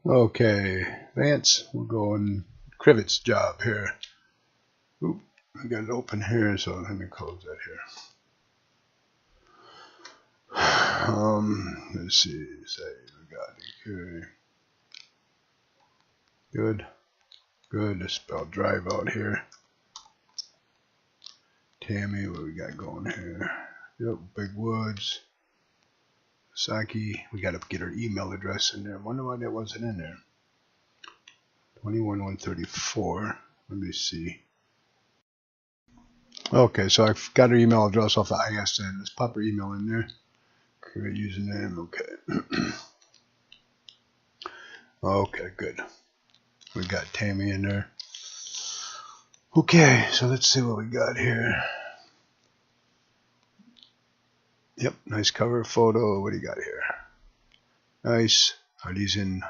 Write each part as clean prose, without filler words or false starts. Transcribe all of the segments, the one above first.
Okay, Vance, we're going Crivitz job here. Oop, I got it open here, so let me close that here. Let's see, say we got okay. Good. Let's spell drive out here. Tammy, what we got going here? Yep, Big Woods. Saki, we got to get her email address in there. Wonder why that wasn't in there. 21134. Let me see. Okay, so I've got her email address off the ISN. Let's pop her email in there. Create username. Okay. Okay, good. We got Tammy in there. Okay, so let's see what we got here. Yep, nice cover photo. What do you got here? Nice. Are these in?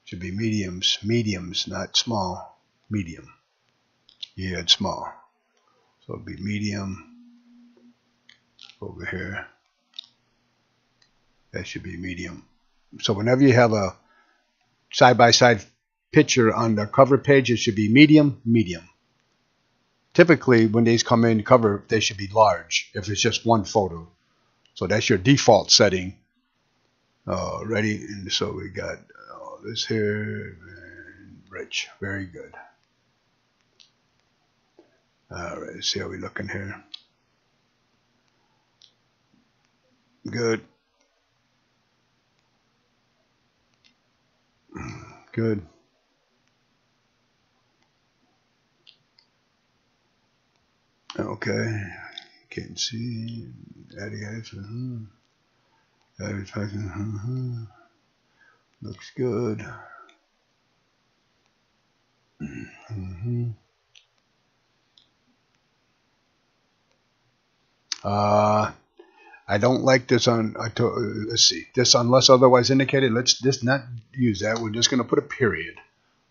Should be mediums. Mediums, not small. Medium. Yeah, it's small. So it'll be medium over here. That should be medium. So whenever you have a side-by-side picture on the cover page, it should be medium, medium. Typically, when these come in cover, they should be large if it's just one photo. So that's your default setting. Ready? And so we got this here. And rich. Very good. All right. Let's see how we're looking here. Good. Good. Okay. Can't see. Advertising. Looks good. I don't like this on. Let's see. This unless otherwise indicated. Let's just not use that. We're just going to put a period.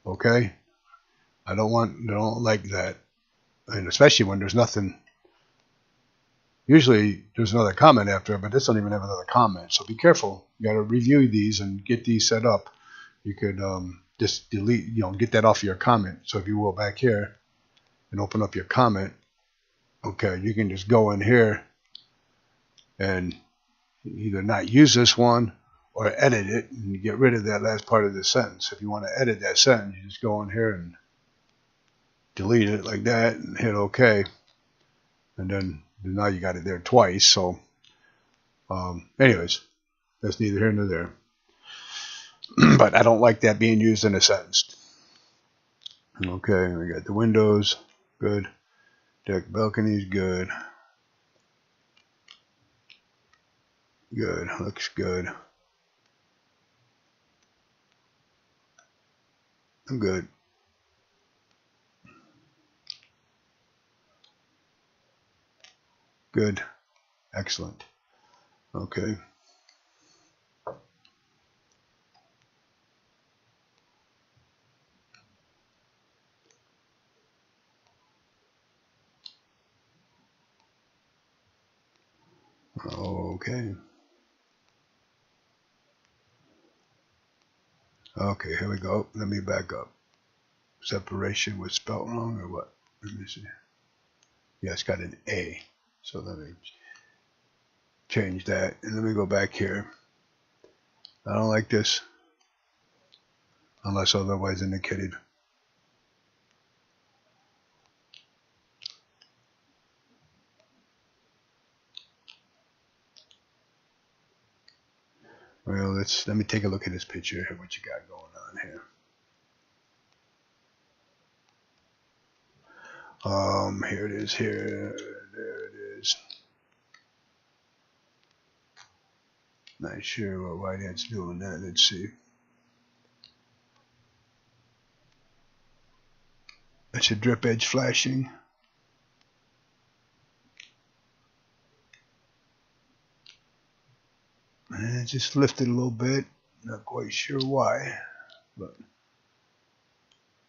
Okay. I don't like that, and especially when there's nothing. Usually there's another comment after it, but this don't even have another comment. So be careful. You got to review these and get these set up. You could just delete, get that off your comment. So if you will back here and open up your comment, okay, you can just go in here and either not use this one or edit it and get rid of that last part of the sentence. If you want to edit that sentence, you just go in here and delete it like that and hit OK. And then now you got it there twice. So anyways, that's neither here nor there. But I don't like that being used in a sentence. Okay, we got the windows. Good. Deck balconies. Good. Good. Looks good. I'm good. Good. Excellent. Okay. Okay. Okay, here we go. Let me back up. Separation was spelled wrong or what? Let me see. Yeah, it's got an A. So let me change that. And let me go back here. I don't like this unless otherwise indicated. Well, let me take a look at this picture here, what you got going on here. Here it is here. There it is. Not sure why that's doing that. Let's see. That's a drip edge flashing. And it just lifted a little bit. Not quite sure why, but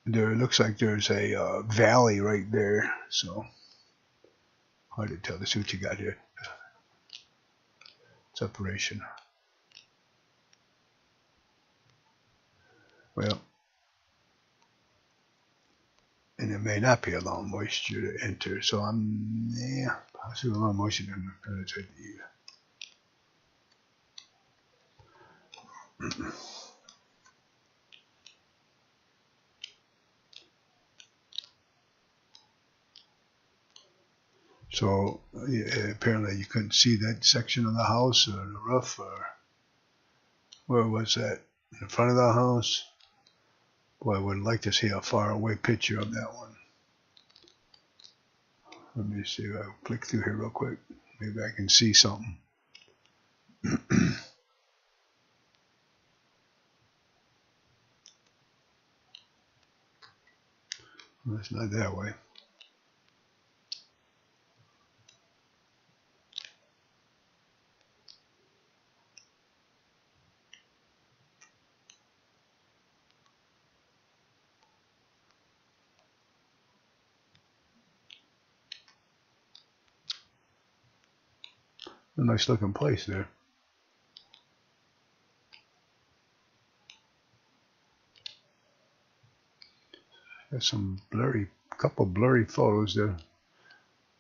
there looks like there's a valley right there. So hard to tell. Let's see what you got here. Separation. Well, and it may not be allowing moisture to enter. So possibly allowing moisture to penetrate the ear. So apparently you couldn't see that section of the house or the roof, or where was that? In the front of the house? Boy, I would like to see a far away picture of that one. Let me see. I'll click through here real quick. Maybe I can see something. Well, it's not that way. A nice looking place there. There's some couple blurry photos there.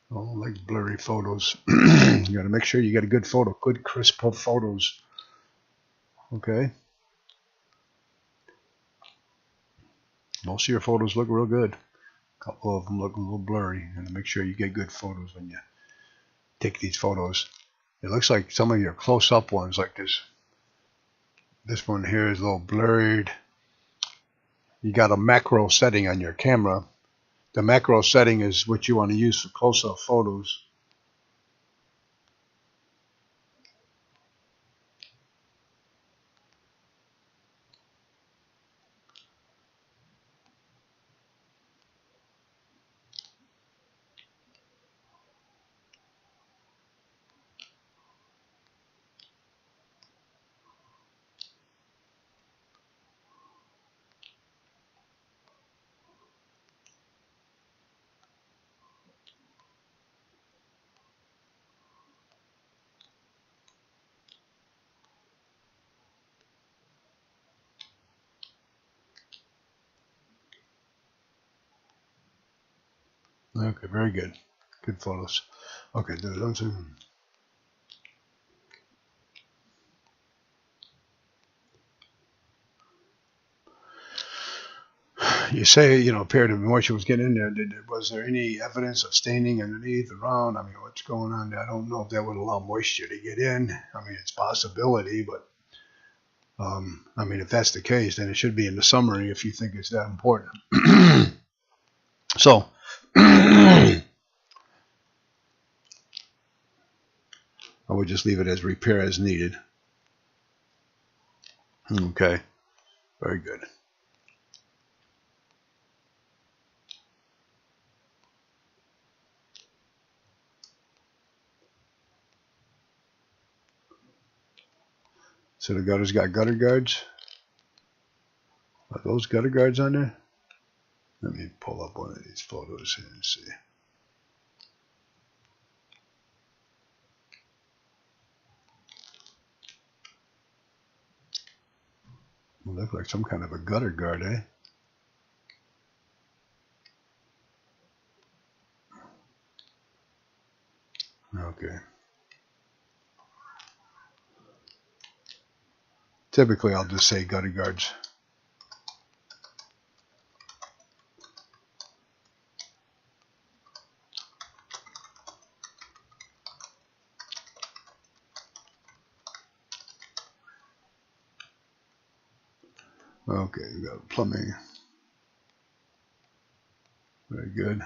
I don't like blurry photos. You got to make sure you get a good photo, good crisp photos. Okay. Most of your photos look real good. A couple of them look a little blurry, and make sure you get good photos when you take these photos. It looks like some of your close-up ones, like this one here, is a little blurred. You got a macro setting on your camera. The macro setting is what you want to use for close-up photos. Okay, very good. Good photos. Okay, those are... You say, period of moisture was getting in there. Was there any evidence of staining underneath, around? I mean, what's going on there? I don't know if that would allow moisture to get in. I mean, it's a possibility, but I mean, if that's the case, then it should be in the summary if you think it's that important. So, I would just leave it as repair as needed. Okay, very good. So the gutter's got gutter guards. Are those gutter guards on there? Let me pull up one of these photos here and see. Look like some kind of a gutter guard, eh? Okay. Typically, I'll just say gutter guards. Okay, we got plumbing. Very good.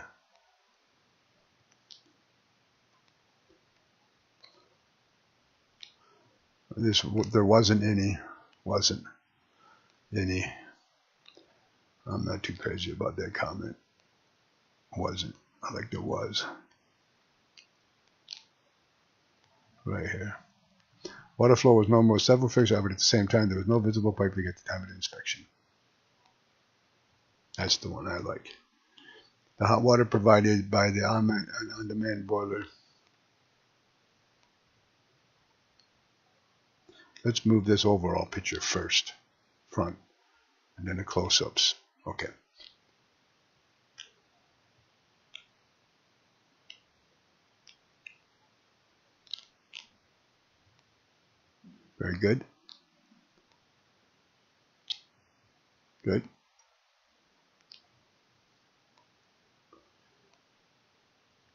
There wasn't any. I'm not too crazy about that comment. Wasn't. I think there was. Right here. Water flow was normal with several fixtures, but at the same time, there was no visible piping at the time of the inspection. That's the one I like. The hot water provided by the on-demand boiler. Let's move this overall picture first. Front. and then the close-ups. Okay. Very good. Good.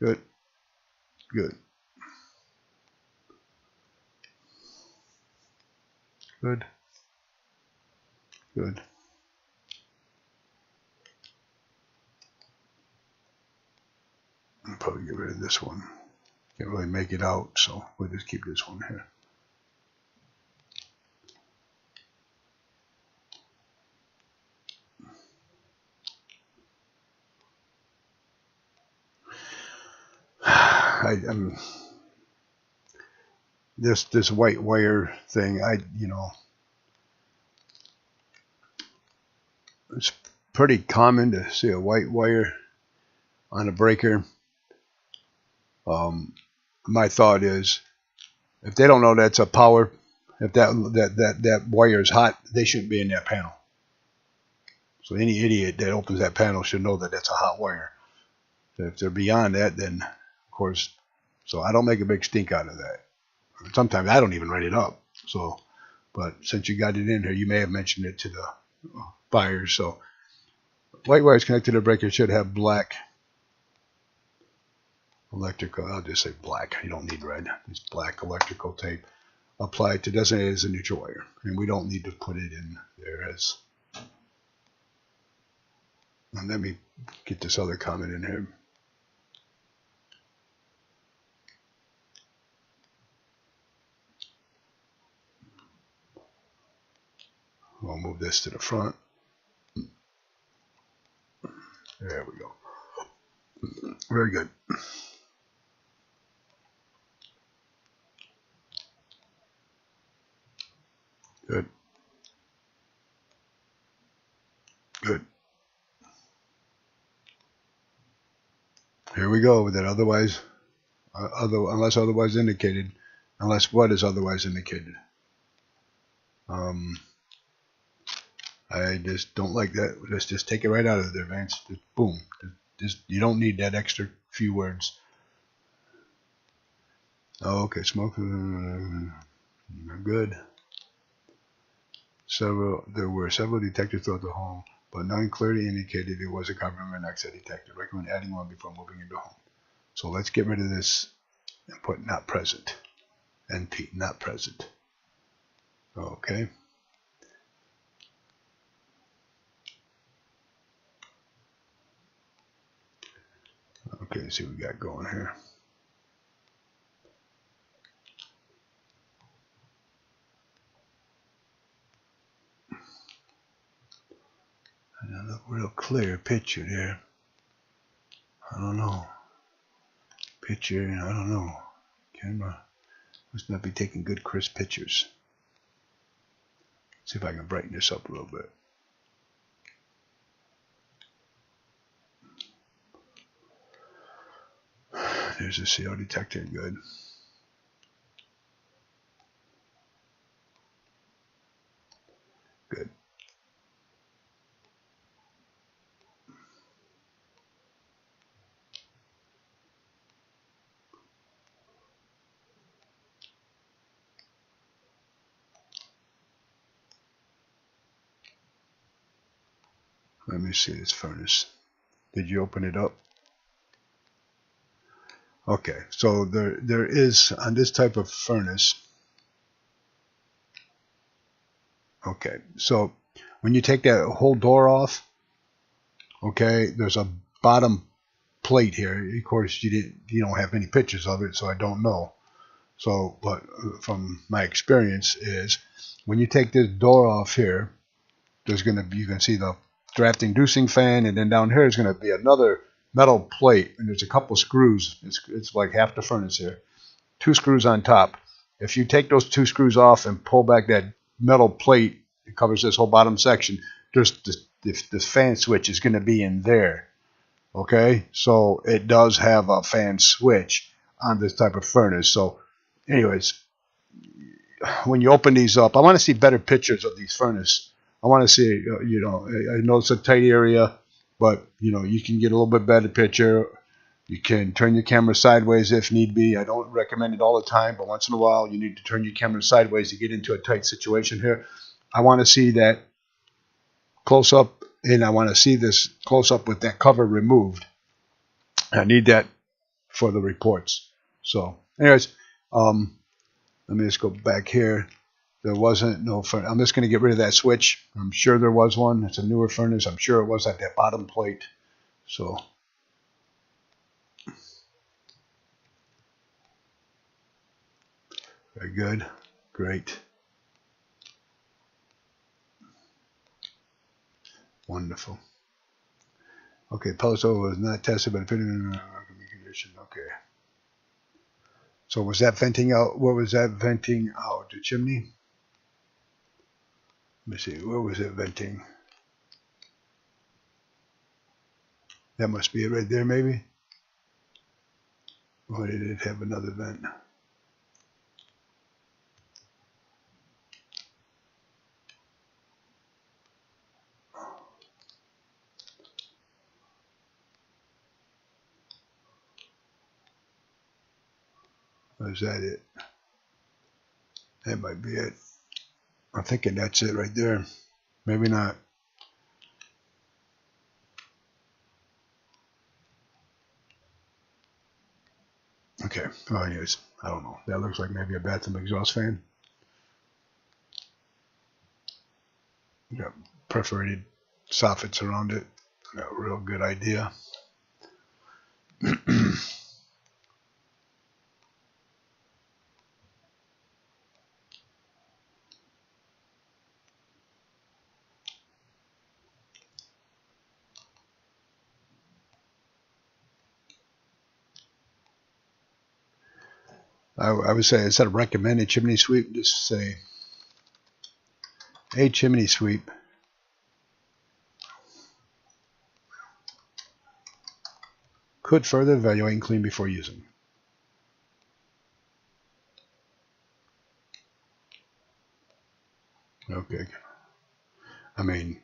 Good. Good. Good. Good. I'll probably get rid of this one. Can't really make it out, so we'll just keep this one here. This white wire thing, it's pretty common to see a white wire on a breaker. My thought is, if they don't know that's a power, if that wire is hot, they shouldn't be in that panel. So any idiot that opens that panel should know that that's a hot wire. If they're beyond that, then of course, so I don't make a big stink out of that. Sometimes I don't even write it up. So, but since you got it in here, you may have mentioned it to the buyers. So, white wires connected to the breaker should have black electrical. I'll just say black. You don't need red. It's black electrical tape applied to designate as a neutral wire, and we don't need to put it in there as. And let me get this other comment in here. I'll move this to the front. There we go. Very good. Good. Good. Here we go with that otherwise, unless otherwise indicated, unless what is otherwise indicated. I just don't like that. Let's just take it right out of there, Vance. Just boom. You don't need that extra few words. Oh, okay, smoke. Good. There were several detectors throughout the home, but none clearly indicated it was a carbon monoxide detector. Recommend adding one before moving into home. So let's get rid of this and put not present. NP, not present. Okay. Okay, let's see what we got going here. Another real clear picture there. I don't know. Picture, I don't know. Camera must not be taking good crisp pictures. See if I can brighten this up a little bit. There's a CO detector, good. Good. Let me see this furnace. Did you open it up? Okay, so there is on this type of furnace. Okay, so when you take that whole door off, okay, there's a bottom plate here. Of course, you don't have any pictures of it, so I don't know. So, but from my experience is when you take this door off here, there's going to be, you can see the draft inducing fan, and then down here is going to be another metal plate, and there's a couple screws. It's like half the furnace here. 2 screws on top. If you take those 2 screws off and pull back that metal plate, it covers this whole bottom section. There's this fan switch is going to be in there. Okay, so it does have a fan switch on this type of furnace. So, anyways, when you open these up, I want to see better pictures of these furnace I want to see, you know, I know it's a tight area, but, you know, you can get a little bit better picture. You can turn your camera sideways if need be. I don't recommend it all the time, but once in a while you need to turn your camera sideways to get into a tight situation here. I want to see that close up, and I want to see this close up with that cover removed. I need that for the reports. So anyways, let me just go back here. There wasn't no furnace. I'm just going to get rid of that switch. I'm sure there was one. It's a newer furnace. I'm sure it was at that bottom plate. So very good. Great. Wonderful. Okay, Pelso was not tested, but fitting in condition. Okay. So was that venting out? What was that venting out? The chimney? Let me see. Where was it venting? That must be it right there, maybe? Or did it have another vent? Or is that it? That might be it. I'm thinking that's it right there. Maybe not. Okay. Well, anyways, I don't know. That looks like maybe a bathroom exhaust fan. Got perforated soffits around it. Got a real good idea. I would say instead of recommended chimney sweep, just say a chimney sweep could further evaluate and clean before using. Okay. I mean,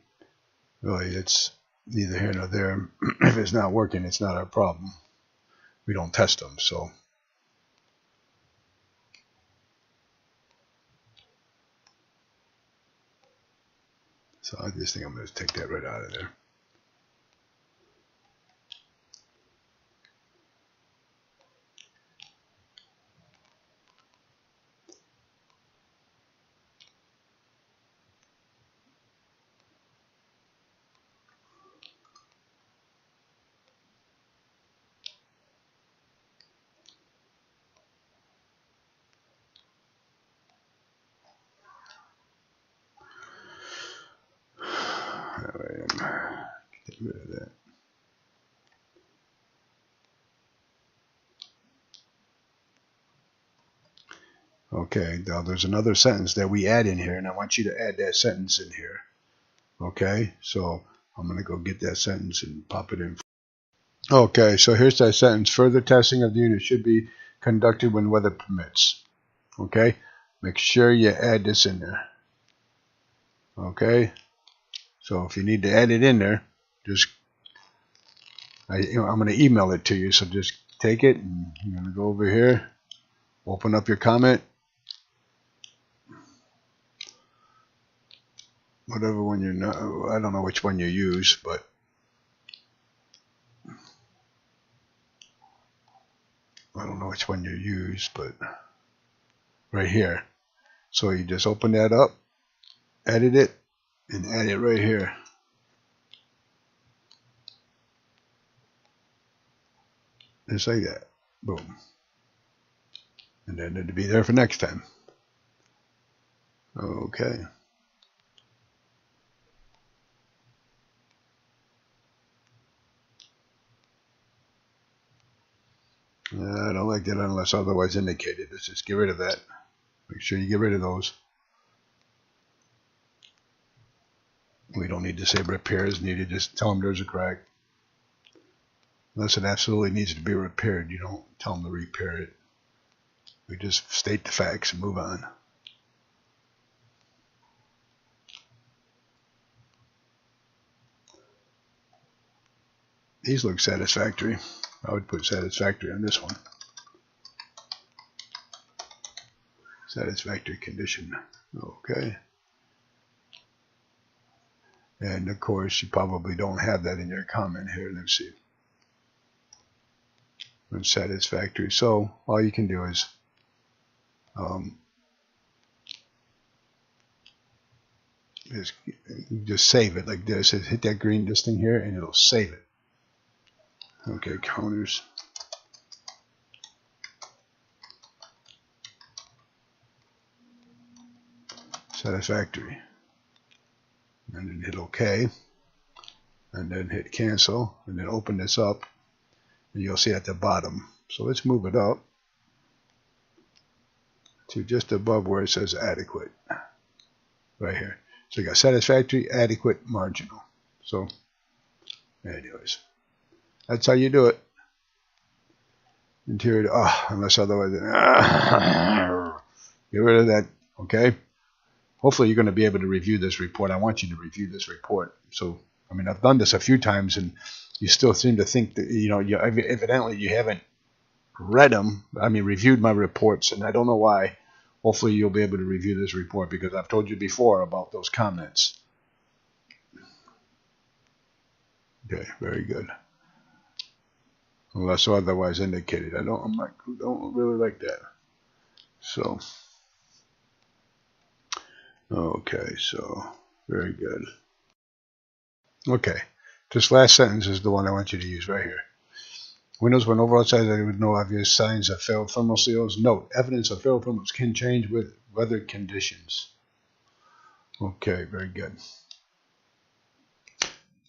really, it's neither here nor there. If it's not working, it's not our problem. We don't test them, so. So I just think I'm going to take that right out of there. Get rid of that. Okay, now there's another sentence that we add in here, and I want you to add that sentence in here. Okay, so I'm going to go get that sentence and pop it in. Okay, so here's that sentence. Further testing of the unit should be conducted when weather permits. Okay, make sure you add this in there. Okay, so if you need to add it in there, just I'm going to email it to you, so just take it and you're going to go over here, open up your comment, whatever one you know. I don't know which one you use, but I don't know which one you use, but right here. So you just open that up, edit it, and add it right here. Just like that. Boom. And then it'll be there for next time. Okay. I don't like that unless otherwise indicated. Let's just get rid of that. Make sure you get rid of those. We don't need to say repairs needed. Just tell them there's a crack. Unless it absolutely needs to be repaired, you don't tell them to repair it. We just state the facts and move on. These look satisfactory. I would put satisfactory on this one. Satisfactory condition. Okay. And of course, you probably don't have that in your comment here. Let's see. Unsatisfactory. So all you can do is just save it like this. Hit that green this thing here, and it'll save it. Okay, counters. Satisfactory. And then hit OK. And then hit cancel. And then open this up. And you'll see at the bottom. So let's move it up to just above where it says adequate. Right here. So you got satisfactory, adequate, marginal. So, anyways, that's how you do it. Interior, unless otherwise, get rid of that, okay? Hopefully you're going to be able to review this report. I want you to review this report. So, I mean, I've done this a few times, and you still seem to think that, evidently you haven't reviewed my reports, and I don't know why. Hopefully you'll be able to review this report because I've told you before about those comments. Okay, very good. Unless otherwise indicated. I don't really like that. So, okay, so very good. Okay, this last sentence is the one I want you to use right here. Windows when overall size with no obvious signs of failed thermal seals. Note, evidence of failed thermals can change with weather conditions. Okay, very good.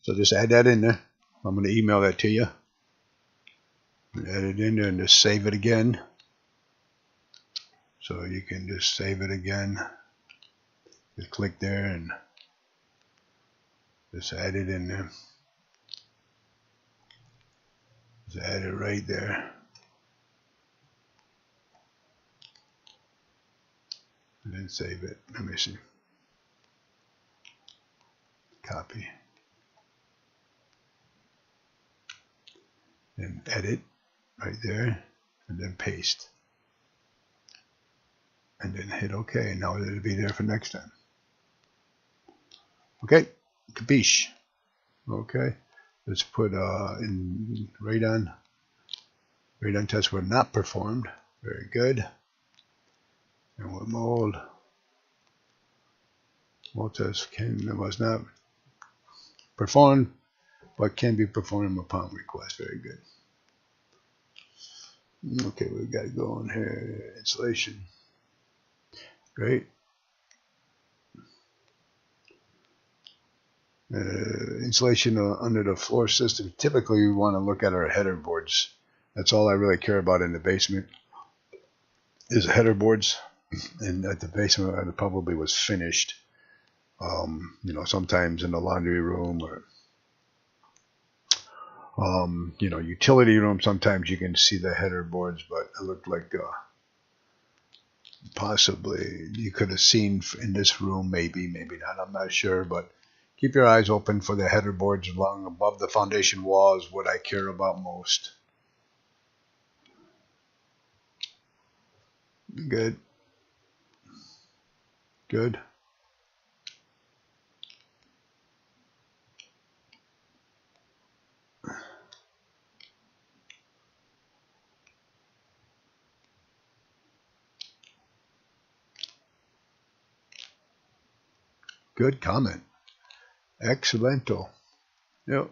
So just add that in there. I'm going to email that to you. Add it in there and just save it again. So you can just save it again. Just click there and just add it in there. Just add it right there. And then save it. Let me see. Copy. Then edit right there. And then paste. And then hit OK. Now it'll be there for next time. Okay. Capiche. Okay. Let's put in radon. Radon tests were not performed. Very good. And what mold? Mold test was not performed, but can be performed upon request. Very good. Okay, we've got to go on here. Insulation. Great. Insulation under the floor system. Typically, we want to look at our header boards. That's all I really care about in the basement is header boards. And at the basement, it probably was finished. Sometimes in the laundry room or utility room, sometimes you can see the header boards, but it looked like possibly you could have seen in this room, maybe not, I'm not sure, but keep your eyes open for the header boards along above the foundation wall is what I care about most. Good. Good. Good comment. Excellento. Yep.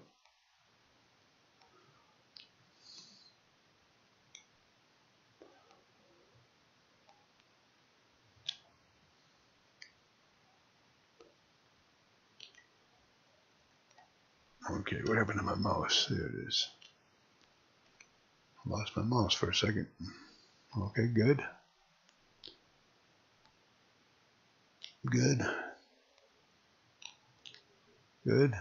Okay, what happened to my mouse? There it is. Lost my mouse for a second. Okay, good. Good. Good.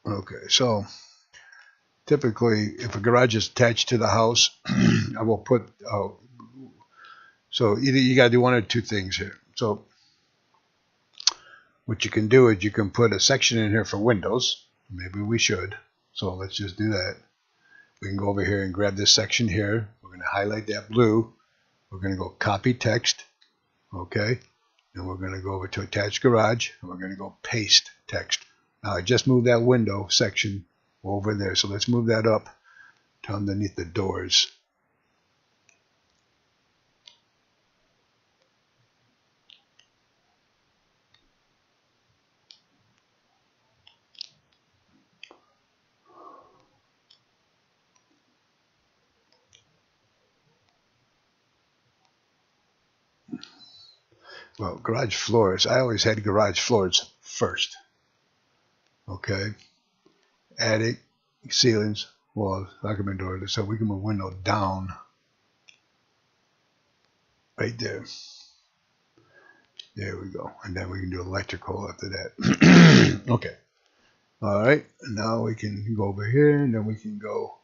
Okay, so typically, if a garage is attached to the house, I will put. So either you got to do one or two things here. So what you can do is you can put a section in here for windows. Maybe we should. So let's just do that. We can go over here and grab this section here. We're going to highlight that blue. We're going to go copy text. Okay. And we're going to go over to attach garage. And we're going to go paste text. Now I just moved that window section over there. So let's move that up to underneath the doors. Well, garage floors, I always had garage floors first. Okay. Attic, ceilings, walls, document doors. So we can move window down right there. There we go. And then we can do electrical after that. Okay. All right. And now we can go over here and then we can go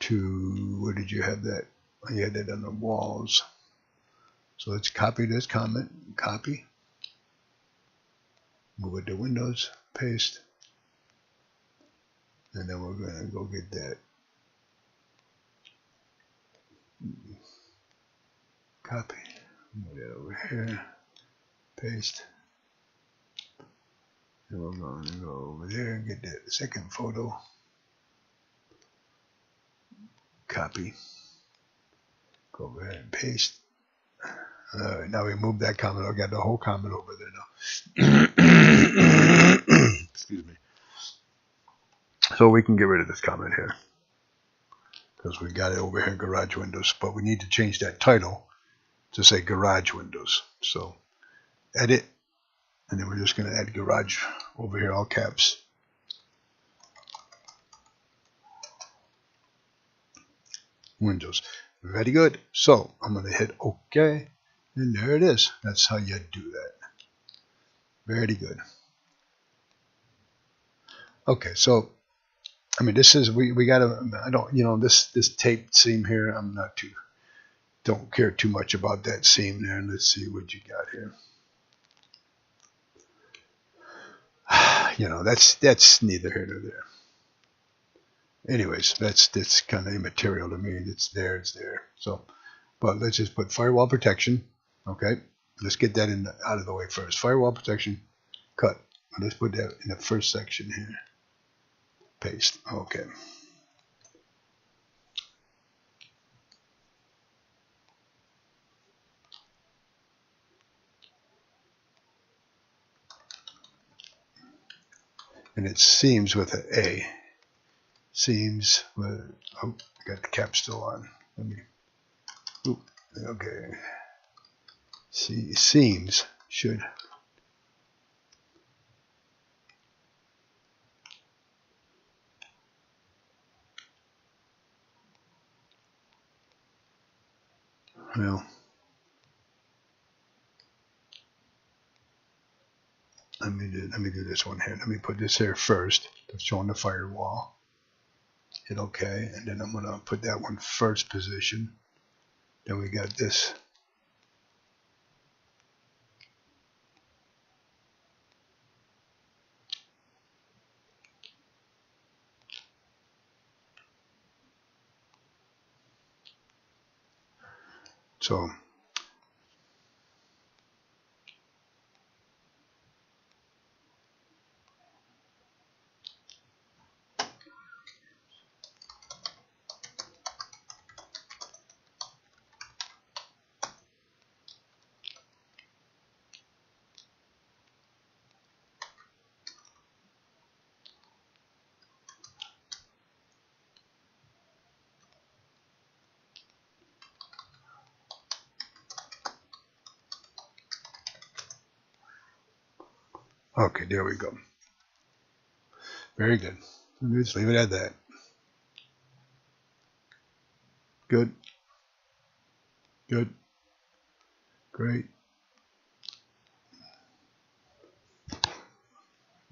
to, where did you have that? You had that on the walls. So let's copy this comment. Copy. Move it to Windows. Paste. And then we're going to go get that. Copy. Move that over here. Paste. And we're going to go over there and get that second photo. Copy. Go over here and paste. All right, now we move that comment. I got the whole comment over there now. Excuse me. So we can get rid of this comment here because we got it over here in garage windows, but we need to change that title to say garage windows. So edit, and then we're just going to add garage over here, all caps. Windows. Very good. So I'm going to hit OK, and there it is. That's how you do that. Very good. Okay, so I mean, this is we got to. I don't, this taped seam here. I'm not too. Don't care too much about that seam there. Let's see what you got here. That's neither here nor there. Anyways, that's kind of immaterial to me. It's there. So, but let's just put firewall protection. Okay, let's get that out of the way first. Firewall protection, cut. Let's put that in the first section here. Paste. Okay. And it seams with an A. Seams with, oh, I got the cap still on. Let me, ooh, okay. See, seams should, well, let me do this one here. Let me put this here first. That's showing the firewall. Hit OK, and then I'm going to put that one first position. Then we got this. So, okay, there we go. Very good. Just leave it at that. Good. Good. Great.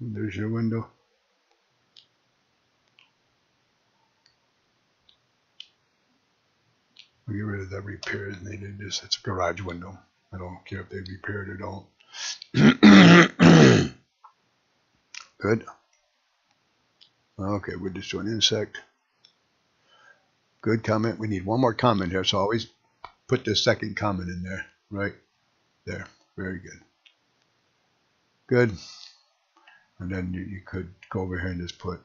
There's your window. We'll get rid of that repair is needed. It's a garage window. I don't care if they repair it or don't. Good. Okay, we're just doing insect. Good comment. We need one more comment here, so always put the second comment in there. Right there. Very good. Good. And then you could go over here and just put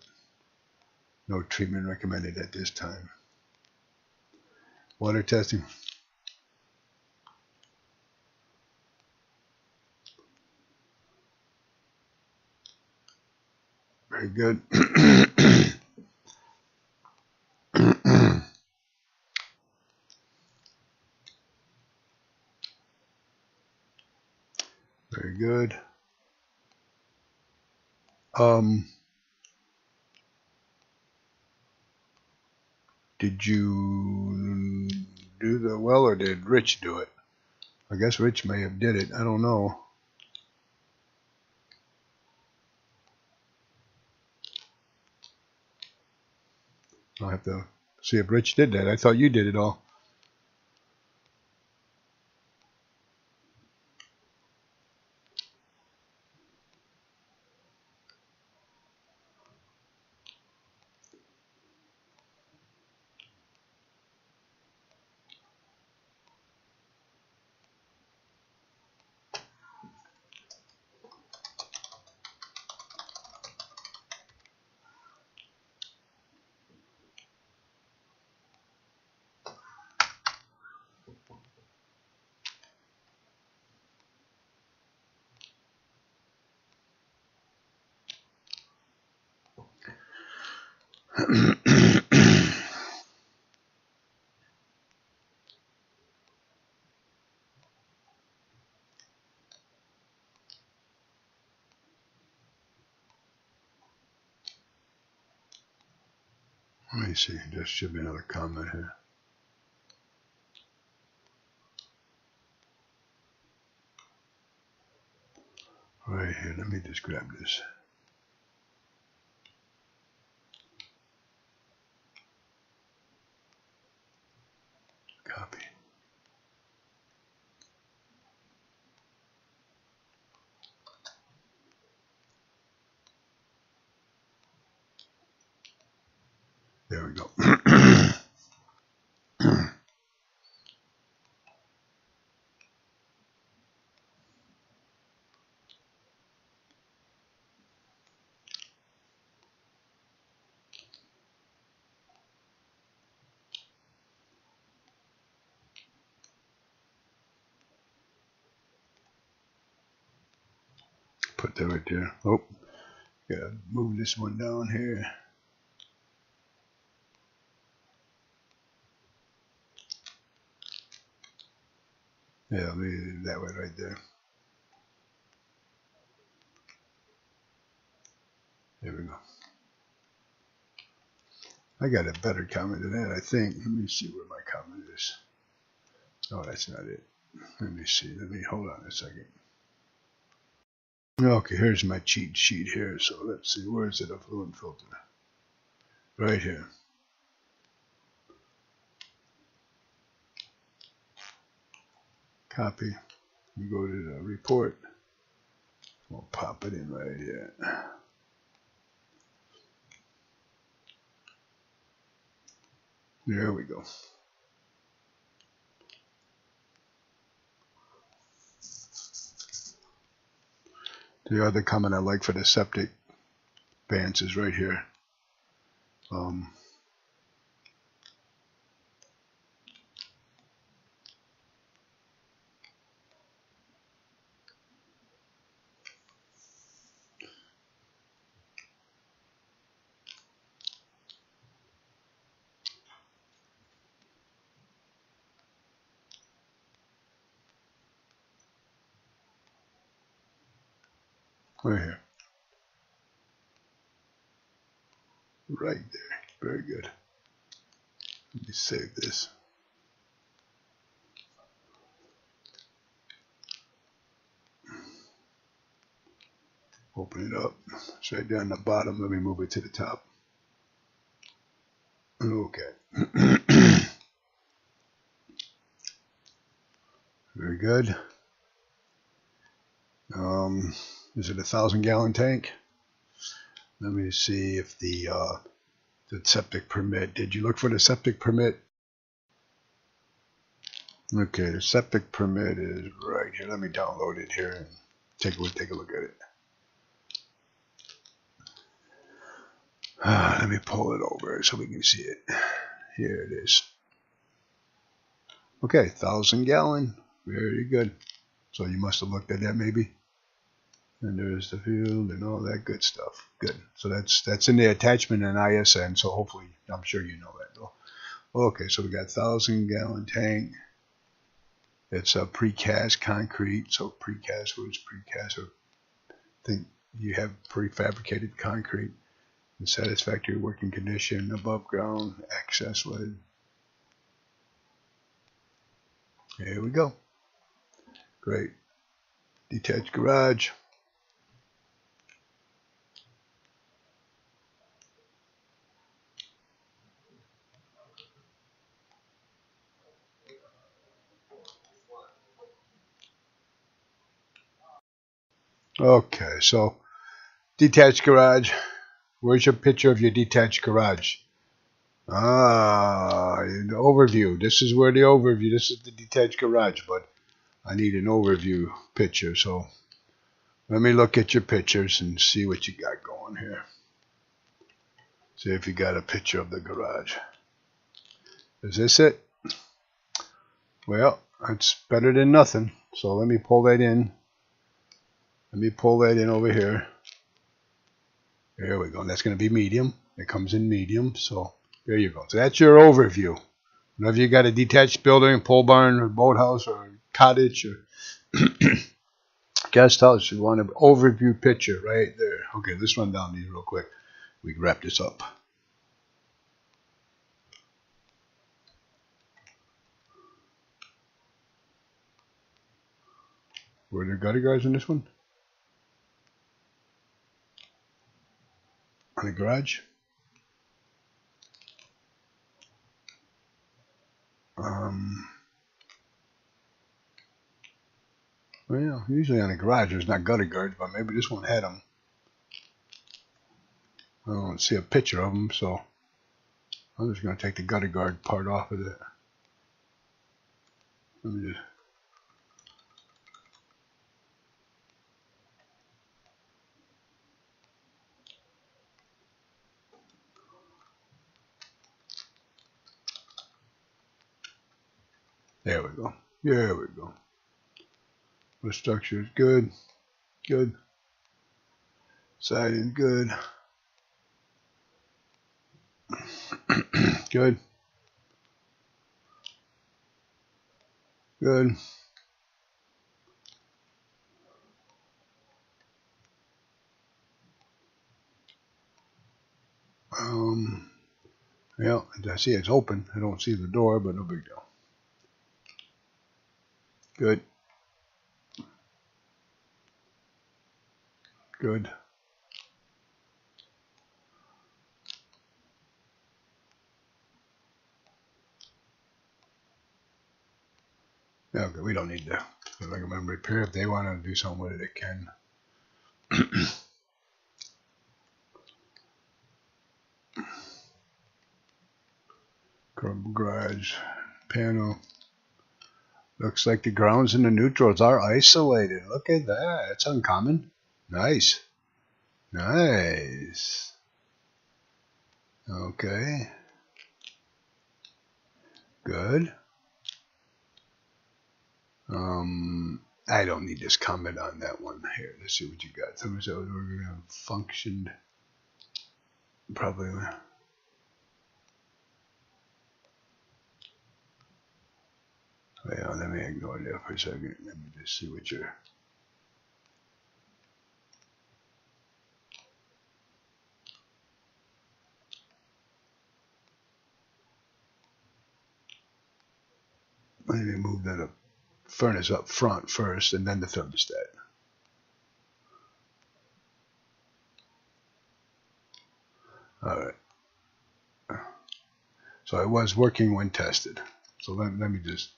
no treatment recommended at this time. Water testing. Very good. Very good. Did you do the well, or did Rich do it? I guess Rich may have did it. I don't know. I'll have to see if Rich did that. I thought you did it all. Let me see. There should be another comment here. Right here. Let me just grab this. Copy. There we go. Put that right there. Oh, gotta move this one down here. Yeah, leave that way right there. There we go. I got a better comment than that, I think. Let me see where my comment is. Oh, that's not it. Let me see. Let me hold on a second. Okay, here's my cheat sheet here. So let's see. Where is it? Affluent filter. Right here. Copy. You go to the report. We'll pop it in right here. There we go. The other comment I like for the septic Vance is right here. Right here. Right there. Very good. Let me save this. Open it up. It's right down the bottom. Let me move it to the top. Okay. good. Is it a 1,000-gallon tank? Let me see if the septic permit. Did you look for the septic permit? Okay, the septic permit is right here. Let me download it here and take a look at it. Let me pull it over so we can see it. Here it is. Okay, 1,000-gallon. Very good. So you must have looked at that maybe. And there's the field and all that good stuff. Good. So that's in the attachment and ISN. So hopefully, I'm sure you know that though. Okay, so we got 1,000-gallon tank. It's a precast concrete. So precast, what is precast? Or think you have prefabricated concrete in satisfactory working condition, above ground, access with. Here we go. Great. Detached garage. Okay, so detached garage. Where's your picture of your detached garage? The overview. This is where the overview. This is the detached garage, but I need an overview picture. So let me look at your pictures and see what you got going here. See if you got a picture of the garage. Is this it? Well, it's better than nothing. So let me pull that in. Let me pull that in over here. There we go. And that's going to be medium. It comes in medium. So there you go. So that's your overview. Whenever you got a detached building, pole barn, or boathouse, or cottage, or guest house, you want an overview picture right there. Okay, let's run down these real quick. We can wrap this up. Were there gutter guards in this one? On the garage? Well, usually on the garage there's not gutter guards, but maybe this one had them. I don't see a picture of them, so I'm just going to take the gutter guard part off of it. Let me just. There we go. There we go. The structure is good. Good. Siding good. Good. Good. Yeah, I see it's open. I don't see the door, but no big deal. Good. Good. Yeah, okay, we don't need to recommend repair. If they want to do something with it, they can. Garage panel. Looks like the grounds and the neutrals are isolated. Look at that. That's uncommon. Nice. Nice. Okay. Good. I don't need this comment on that one. Here, let's see what you got. Somebody said we're going to function. Probably. Well, let me ignore that for a second. Let me just see what you're. Let me move that furnace up front first, and then the thermostat. All right. So it was working when tested. So let me just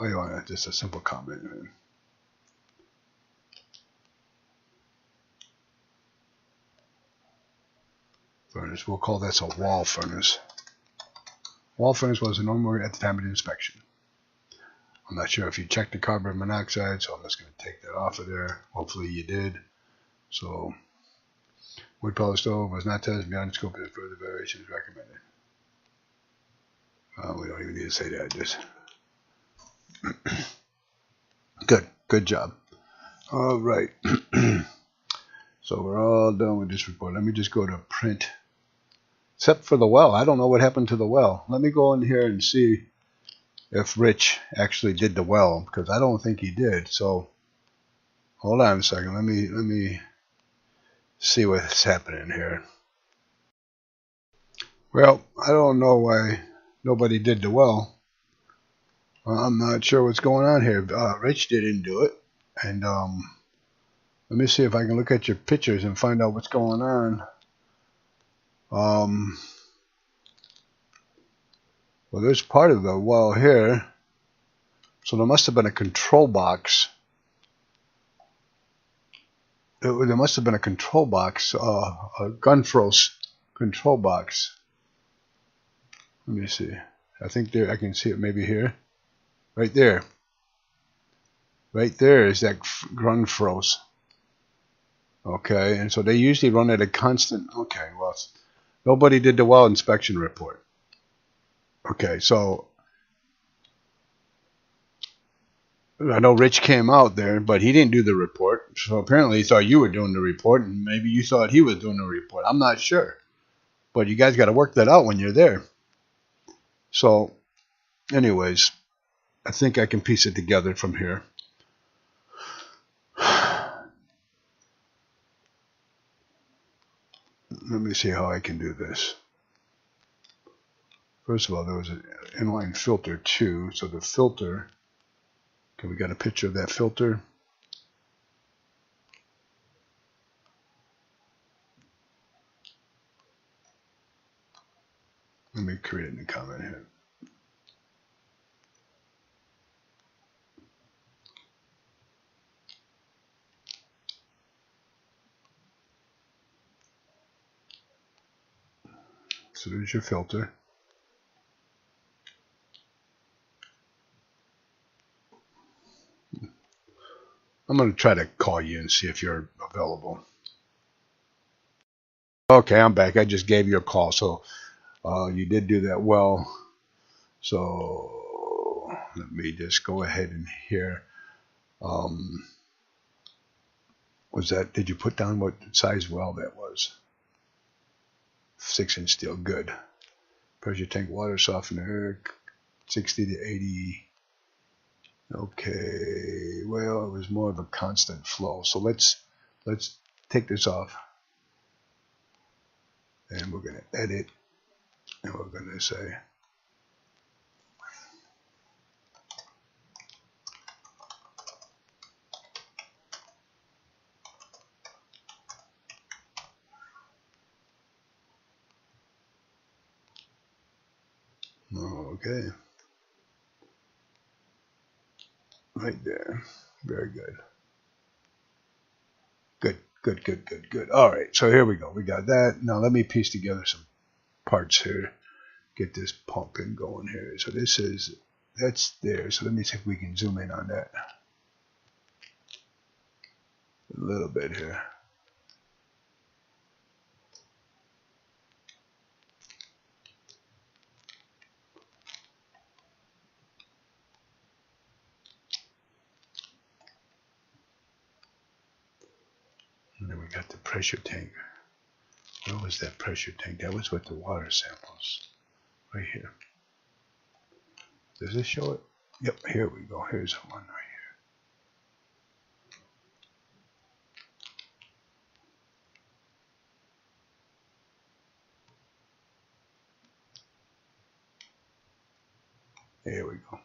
Oh, you want just a simple comment. Furnace. We'll call this a wall furnace. Wall furnace was a normal at the time of the inspection. I'm not sure if you checked the carbon monoxide, so I'm just going to take that off of there. Hopefully you did. So, wood pellet stove was not tested beyond the scope of further variations recommended. We don't even need to say that. Just good job. All right. So we're all done with this report. Let me just go to print. Except for the well. I don't know what happened to the well. Let me go in here and see if Rich actually did the well, because I don't think he did. So hold on a second. Let me see what's happening here. Well, I don't know why nobody did the well. I'm not sure what's going on here. Rich didn't do it, and let me see if I can look at your pictures and find out what's going on. Well, there's part of the well here, so there must have been a control box. There must have been a control box, a Gunfrost control box. Let me see. I think there I can see it maybe here. Right there. Right there is that Gunfrost. Okay, and so they usually run at a constant. Okay, well, nobody did the well inspection report. Okay, so I know Rich came out there, but he didn't do the report. So apparently he thought you were doing the report, and maybe you thought he was doing the report. I'm not sure. But you guys got to work that out when you're there. So, anyways, I think I can piece it together from here. Let me see how I can do this. First of all, there was an inline filter too. So the filter, okay, we got a picture of that filter. Let me create a new comment here. So there's your filter. I'm going to try to call you and see if you're available. Okay, I'm back. I just gave you a call. So you did do that well. So let me just go ahead and here. Was that, did you put down what size well that was? 6-inch steel, good. Pressure tank water softener, 60 to 80. Okay, well, it was more of a constant flow. So let's take this off. And we're going to edit. And we're going to say, okay. Right there. Very good. Good. All right, so here we go. We got that. Now let me piece together some parts here. Get this pumping going here. So this is, that's there. So let me see if we can zoom in on that a little bit here. And then we got the pressure tank. Where was that pressure tank? That was with the water samples. Right here. Does this show it? Yep, here we go. Here's the one right here. Here we go.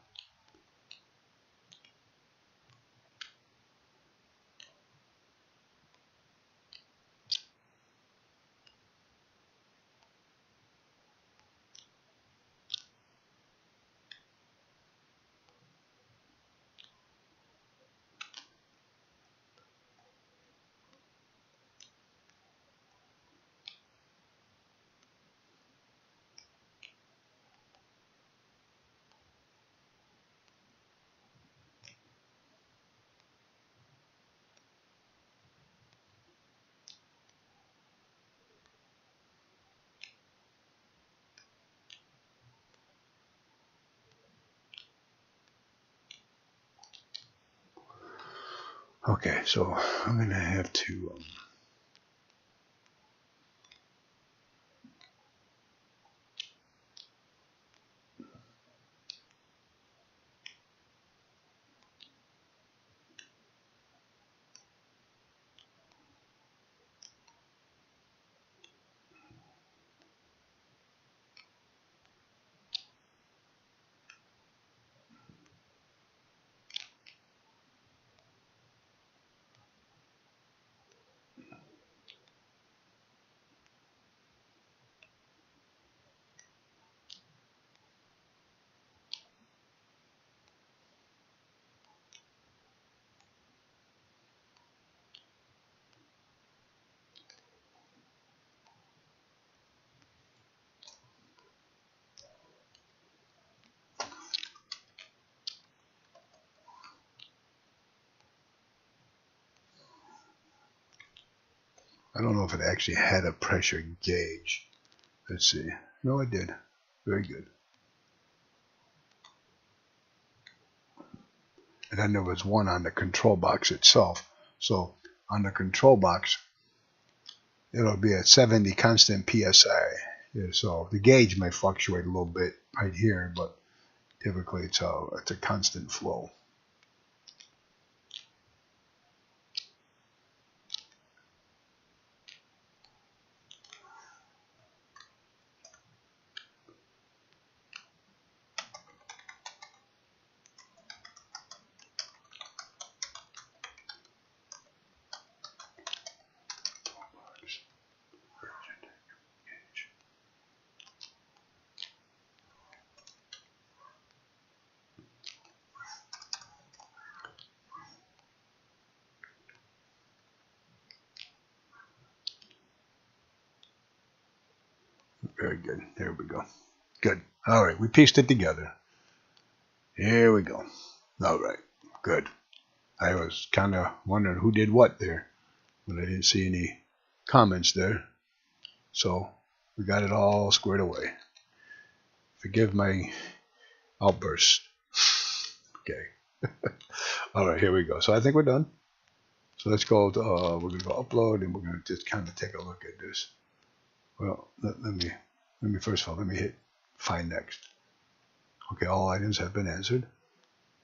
Okay, so I'm gonna have to. I don't know if it actually had a pressure gauge. Let's see. No, it did. Very good. And then there was one on the control box itself. So on the control box, it'll be at 70 constant PSI. Yeah, so the gauge may fluctuate a little bit right here, but typically it's a constant flow. Very good. There we go. Good. All right, we pieced it together. Here we go. All right, good. I was kind of wondering who did what there, but I didn't see any comments there. So we got it all squared away. Forgive my outburst. Okay. All right, here we go. So I think we're done. So let's go. We're gonna go upload, and we're gonna just kind of take a look at this. Well, let me first of all, let me hit find next. Okay, all items have been answered.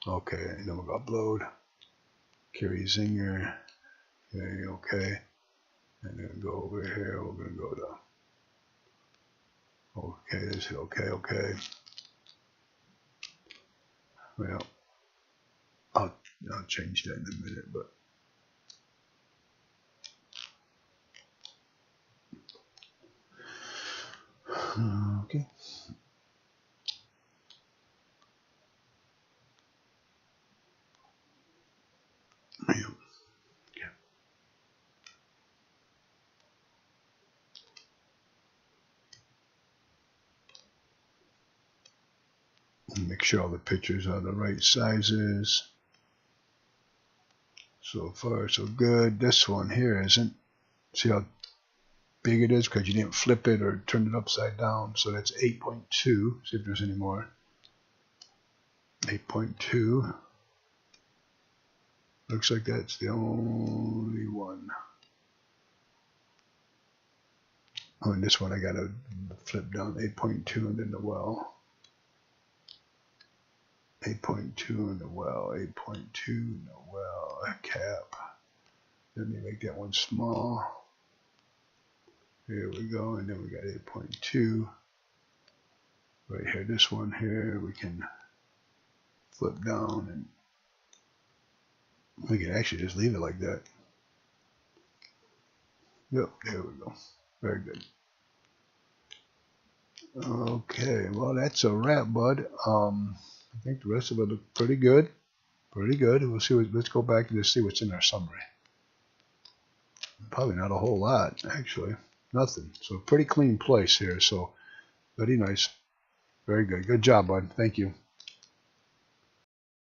Okay, and then we'll go upload. Carrie Zinger. Okay. And then go over here. We're gonna go to. Okay, let's hit okay. Well, I'll change that in a minute, but. Okay. Yeah. Make sure all the pictures are the right sizes. So far, so good. This one here isn't. See how big it is because you didn't flip it or turn it upside down. So that's 8.2. See if there's any more. 8.2. Looks like that's the only one. Oh, and this one I gotta flip down 8.2 and then the well. 8.2 in the well. 8.2 in the well. A cap. Let me make that one small. Here we go, and then we got 8.2 right here. This one here we can flip down, and we can actually just leave it like that. Yep, there we go. Very good. Okay, well that's a wrap, bud. I think the rest of it looked pretty good. Pretty good. We'll see. Let's go back and just see what's in our summary. Probably not a whole lot, actually. Nothing. So pretty clean place here. So very nice. Very good. Good job, bud. Thank you.